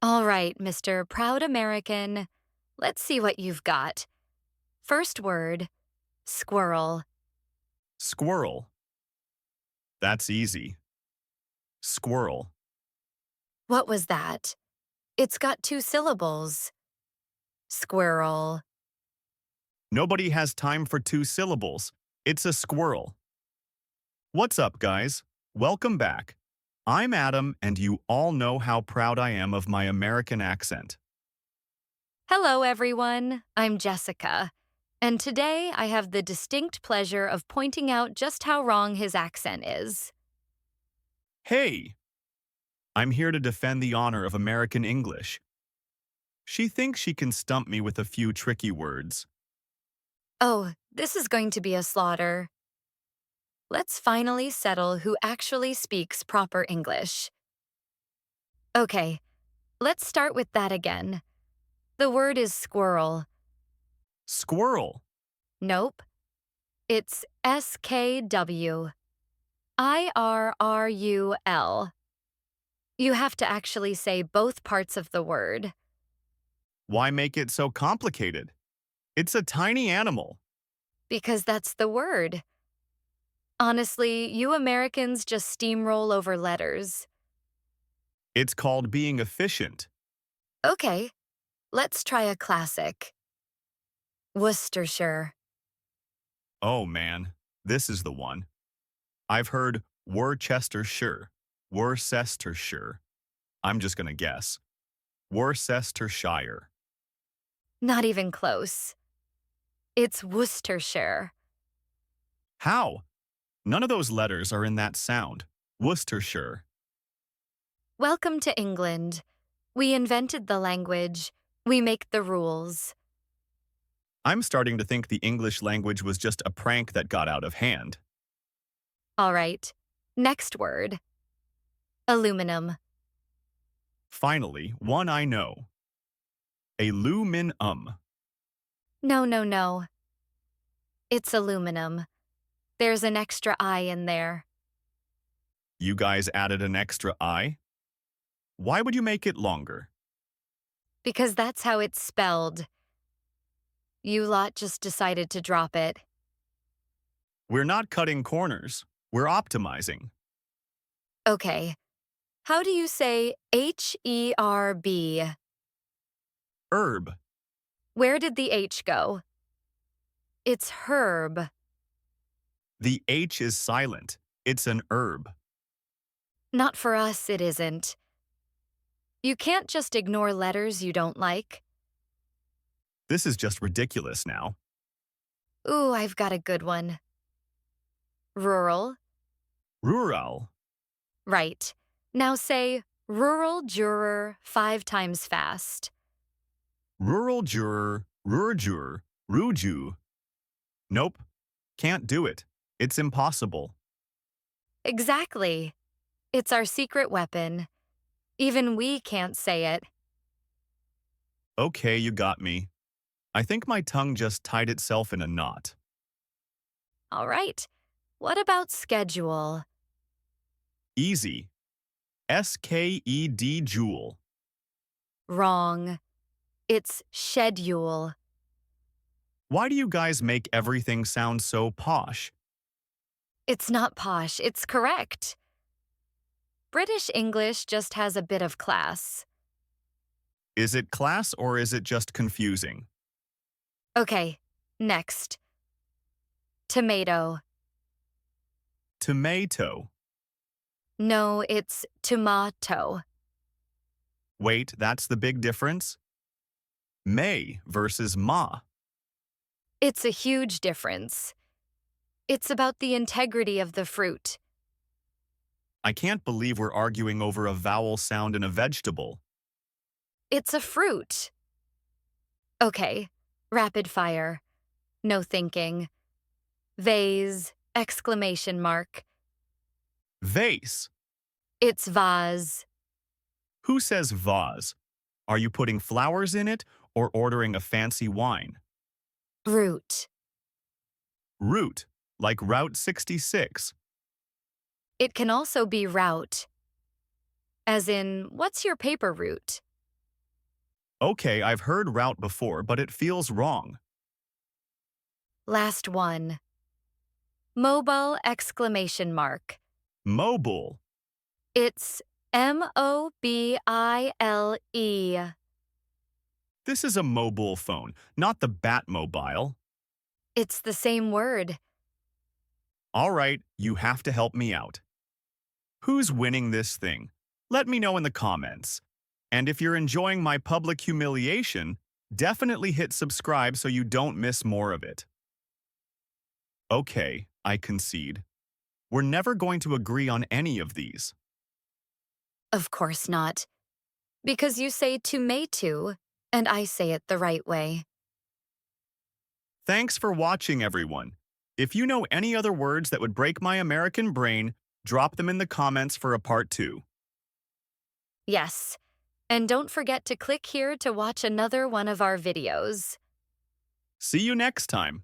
All right, Mr. Proud American. Let's see what you've got. First word, squirrel. Squirrel. That's easy. Squirrel. What was that? It's got two syllables. Squirrel. Nobody has time for two syllables. It's a squirrel. What's up, guys? Welcome back. I'm Adam, and you all know how proud I am of my American accent. Hello, everyone. I'm Jessica. And today I have the distinct pleasure of pointing out just how wrong his accent is. Hey! I'm here to defend the honor of American English. She thinks she can stump me with a few tricky words. Oh, this is going to be a slaughter. Let's finally settle who actually speaks proper English. Okay, let's start with that again. The word is squirrel. Squirrel. Nope. It's SKWIRRUL. You have to actually say both parts of the word. Why make it so complicated? It's a tiny animal. Because that's the word. Honestly, you Americans just steamroll over letters. It's called being efficient. Okay, let's try a classic. Worcestershire. Oh man, this is the one. I've heard Worcestershire. Worcestershire. I'm just gonna guess. Worcestershire. Not even close. It's Worcestershire. How? None of those letters are in that sound. Worcestershire. Welcome to England. We invented the language. We make the rules. I'm starting to think the English language was just a prank that got out of hand. All right, next word. Aluminum. Finally, one I know. Aluminum. No, no, no. It's aluminum. There's an extra I in there. You guys added an extra I? Why would you make it longer? Because that's how it's spelled. You lot just decided to drop it. We're not cutting corners. We're optimizing. Okay. How do you say HERB? Herb. Where did the H go? It's herb. The H is silent. It's an herb. Not for us, it isn't. You can't just ignore letters you don't like. This is just ridiculous now. Ooh, I've got a good one. Rural. Rural. Right. Now say rural juror 5 times fast. Rural juror. Rurjur. Ruju. Nope. Can't do it. It's impossible. Exactly. It's our secret weapon. Even we can't say it. Okay, you got me. I think my tongue just tied itself in a knot. All right. What about schedule? Easy. SKED jewel. Wrong. It's schedule. Why do you guys make everything sound so posh? It's not posh, it's correct. British English just has a bit of class. Is it class or is it just confusing? Okay, next. Tomato. Tomato. No, it's tomato. Wait, that's the big difference? May versus ma. It's a huge difference. It's about the integrity of the fruit. I can't believe we're arguing over a vowel sound in a vegetable. It's a fruit. Okay, rapid fire. No thinking. Vase, exclamation mark. Vase. It's vase. Who says vase? Are you putting flowers in it or ordering a fancy wine? Root. Route, like Route 66. It can also be route. As in, what's your paper route? Okay, I've heard route before, but it feels wrong. Last one. Mobile exclamation mark. Mobile. It's Mobile. This is a mobile phone, not the Batmobile. It's the same word. All right, you have to help me out. Who's winning this thing? Let me know in the comments. And if you're enjoying my public humiliation, definitely hit subscribe so you don't miss more of it. Okay, I concede. We're never going to agree on any of these. Of course not. Because you say tomato, and I say it the right way. Thanks for watching, everyone. If you know any other words that would break my American brain, drop them in the comments for a part 2. Yes. And don't forget to click here to watch another one of our videos. See you next time.